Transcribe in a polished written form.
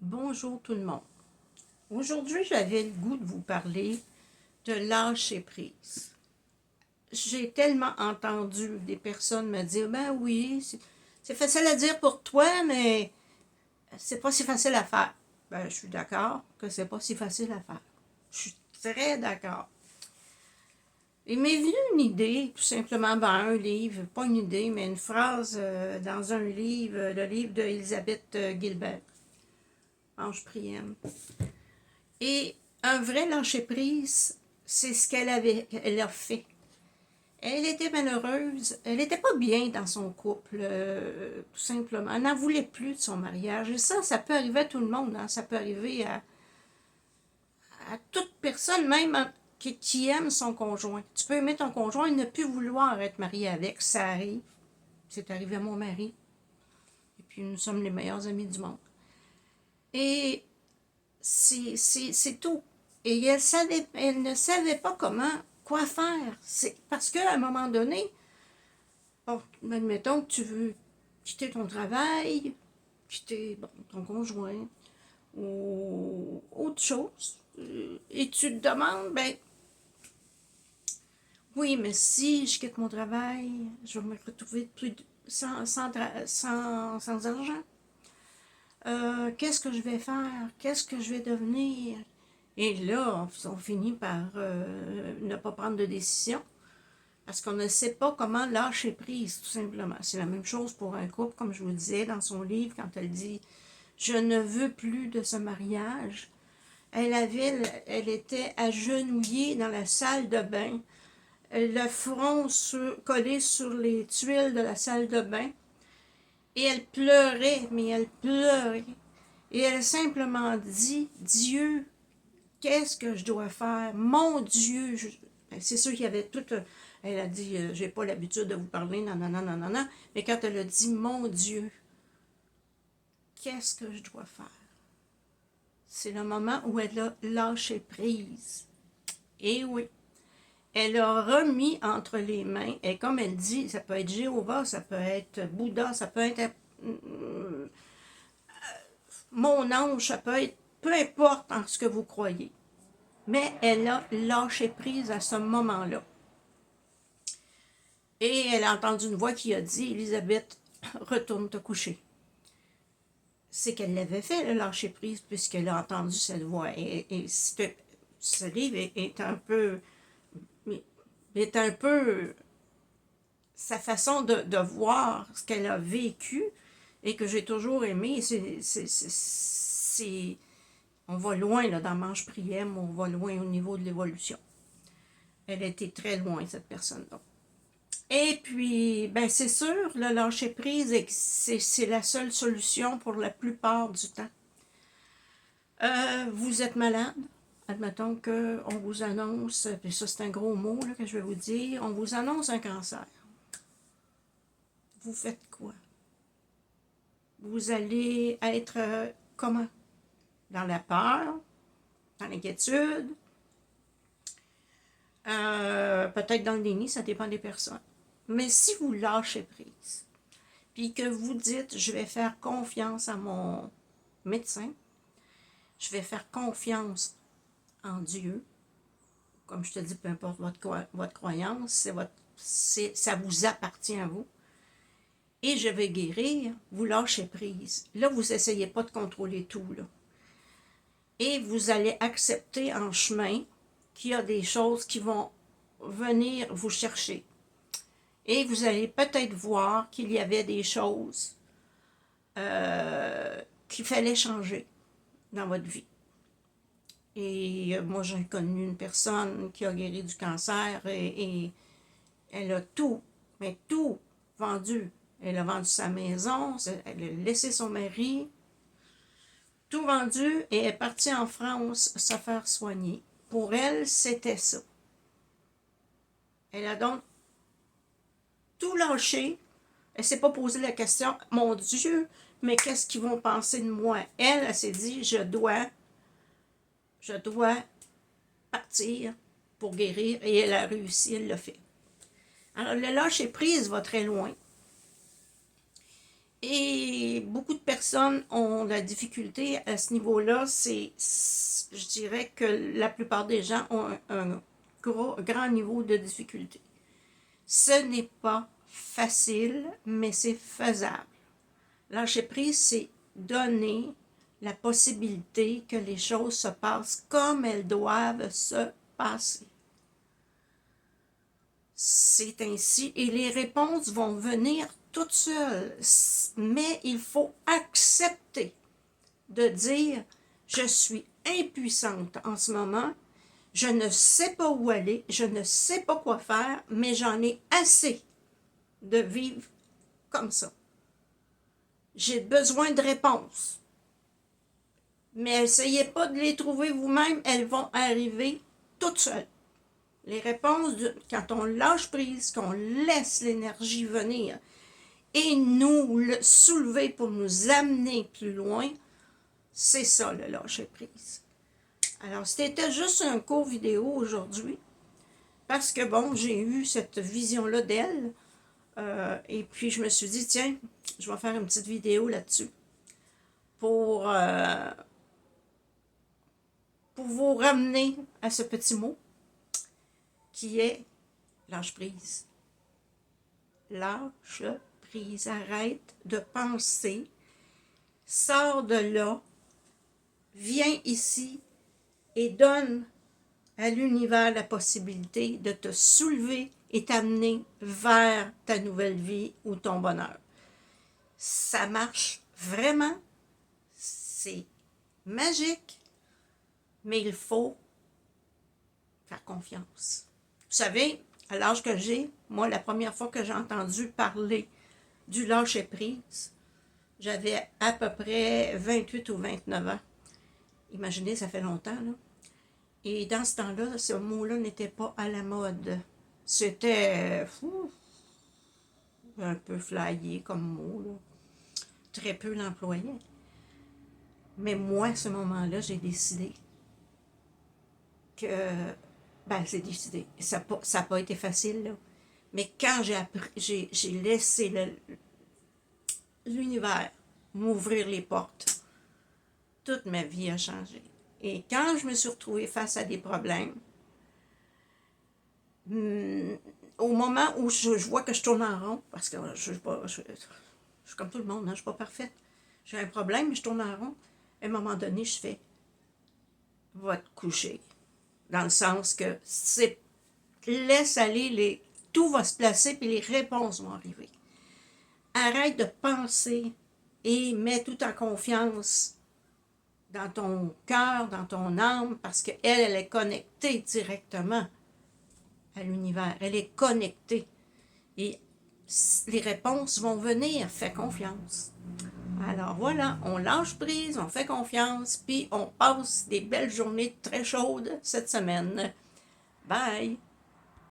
Bonjour tout le monde. Aujourd'hui, j'avais le goût de vous parler de lâcher prise. J'ai tellement entendu des personnes me dire, ben oui, c'est facile à dire pour toi, mais c'est pas si facile à faire. Ben, je suis d'accord que c'est pas si facile à faire. Je suis très d'accord. Il m'est venu une idée, tout simplement, ben, un livre, pas une idée, mais une phrase dans un livre, le livre d'Elisabeth Gilbert, Ange Prième. Et un vrai lâcher-prise, c'est ce elle a fait. Elle était malheureuse, elle n'était pas bien dans son couple, tout simplement. Elle n'en voulait plus de son mariage. Et ça peut arriver à tout le monde, hein. Ça peut arriver à toute personne, même qui aime son conjoint. Tu peux aimer ton conjoint et ne plus vouloir être marié avec, ça arrive. C'est arrivé à mon mari. Et puis nous sommes les meilleurs amis du monde. Et c'est tout. Et elle ne savait pas quoi faire. C'est parce qu'à un moment donné, bon, admettons que tu veux quitter ton travail, quitter ton conjoint ou autre chose, et tu te demandes, ben oui, mais si je quitte mon travail, je vais me retrouver sans argent. Qu'est-ce que je vais faire? Qu'est-ce que je vais devenir? Et là, on finit par ne pas prendre de décision parce qu'on ne sait pas comment lâcher prise, tout simplement. C'est la même chose pour un couple, comme je vous le disais dans son livre, quand elle dit « Je ne veux plus de ce mariage ». Elle était agenouillée dans la salle de bain, le front collé sur les tuiles de la salle de bain, et elle pleurait, mais elle pleurait. Et elle a simplement dit « Dieu, qu'est-ce que je dois faire? Mon Dieu! » C'est sûr qu'il y avait tout. Elle a dit j'ai pas l'habitude de vous parler, non, non, non, non, non, non. Mais quand elle a dit mon Dieu, qu'est-ce que je dois faire? C'est le moment où elle a lâché prise. Et oui, elle a remis entre les mains, et comme elle dit, ça peut être Jéhovah, ça peut être Bouddha, ça peut être mon ange, ça peut être peu importe en ce que vous croyez. Mais elle a lâché prise à ce moment-là. Et elle a entendu une voix qui a dit « Elisabeth, retourne te coucher ». C'est qu'elle l'avait fait, le lâcher prise, puisqu'elle a entendu cette voix. Et ce livre est un peu sa façon de voir ce qu'elle a vécu et que j'ai toujours aimé. On va loin là, dans Manche Prième, on va loin au niveau de l'évolution. Elle a été très loin, cette personne-là. Et puis, ben c'est sûr, le lâcher-prise, c'est la seule solution pour la plupart du temps. Vous êtes malade, admettons qu'on vous annonce, puis ça c'est un gros mot là, que je vais vous dire, on vous annonce un cancer. Vous faites quoi? Vous allez être comment? Dans la peur, dans l'inquiétude, peut-être dans le déni, ça dépend des personnes. Mais si vous lâchez prise, puis que vous dites, je vais faire confiance à mon médecin, je vais faire confiance en Dieu, comme je te dis, peu importe votre croyance, ça vous appartient à vous, et je vais guérir, vous lâchez prise. Là, vous n'essayez pas de contrôler tout, là. Et vous allez accepter en chemin qu'il y a des choses qui vont venir vous chercher. Et vous allez peut-être voir qu'il y avait des choses qu'il fallait changer dans votre vie. Et moi, j'ai connu une personne qui a guéri du cancer et elle a tout, mais tout vendu. Elle a vendu sa maison, elle a laissé son mari, tout vendu et est partie en France se faire soigner. Pour elle, c'était ça. Elle a donc tout lâché. Elle ne s'est pas posé la question, mon Dieu, mais qu'est-ce qu'ils vont penser de moi? Elle s'est dit, je dois partir pour guérir, et elle a réussi, elle l'a fait. Alors, le lâcher prise va très loin. Et beaucoup de personnes ont de la difficulté à ce niveau-là. Je dirais que la plupart des gens ont un grand niveau de difficulté. Ce n'est pas facile, mais c'est faisable. Lâcher prise, c'est donner la possibilité que les choses se passent comme elles doivent se passer. C'est ainsi, et les réponses vont venir toutes seules, mais il faut accepter de dire « Je suis impuissante en ce moment, je ne sais pas où aller, je ne sais pas quoi faire, mais j'en ai assez de vivre comme ça. J'ai besoin de réponses. Mais essayez pas de les trouver vous-même, elles vont arriver toutes seules. Les réponses, quand on lâche prise, qu'on laisse l'énergie venir et nous le soulever pour nous amener plus loin, c'est ça le lâcher prise. Alors, c'était juste un court vidéo aujourd'hui, parce que bon, j'ai eu cette vision-là d'elle, et puis je me suis dit, tiens, je vais faire une petite vidéo là-dessus, pour vous ramener à ce petit mot, qui est lâche prise. Lâche prise, arrête de penser, sors de là, viens ici et donne à l'univers la possibilité de te soulever et t'amener vers ta nouvelle vie ou ton bonheur. Ça marche vraiment, c'est magique, mais il faut faire confiance. Vous savez, à l'âge que j'ai, moi, la première fois que j'ai entendu parler du lâcher-prise, j'avais à peu près 28 ou 29 ans. Imaginez, ça fait longtemps, là. Et dans ce temps-là, ce mot-là n'était pas à la mode. C'était un peu flyé comme mot, là. Très peu l'employaient. Mais moi, à ce moment-là, j'ai décidé que... c'est décidé. Ça n'a pas été facile, là. Mais quand j'ai laissé l'univers m'ouvrir les portes, toute ma vie a changé. Et quand je me suis retrouvée face à des problèmes, au moment où je vois que je tourne en rond, parce que je suis comme tout le monde, hein, je ne suis pas parfaite. J'ai un problème, mais je tourne en rond. À un moment donné, je fais « va te coucher ». Dans le sens que laisse aller, tout va se placer et les réponses vont arriver. Arrête de penser et mets tout en confiance dans ton cœur, dans ton âme, parce qu'elle, elle est connectée directement à l'univers. Elle est connectée. Et les réponses vont venir. Fais confiance. Alors voilà, on lâche prise, on fait confiance, puis on passe des belles journées très chaudes cette semaine. Bye!